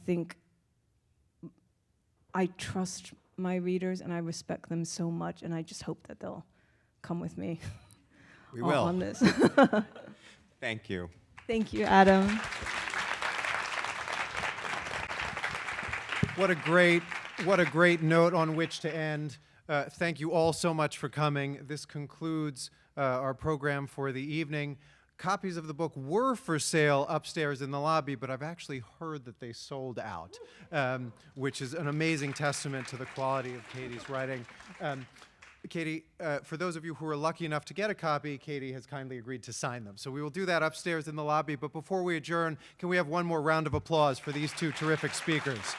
think I trust my readers, and I respect them so much, and I just hope that they'll come with me. We will. On this. Thank you. Thank you, Adam. What a great note on which to end. Thank you all so much for coming. This concludes our program for the evening. Copies of the book were for sale upstairs in the lobby, but I've actually heard that they sold out, which is an amazing testament to the quality of Katie's writing. Katie, for those of you who are lucky enough to get a copy, Katie has kindly agreed to sign them. So we will do that upstairs in the lobby. But before we adjourn, can we have one more round of applause for these two terrific speakers?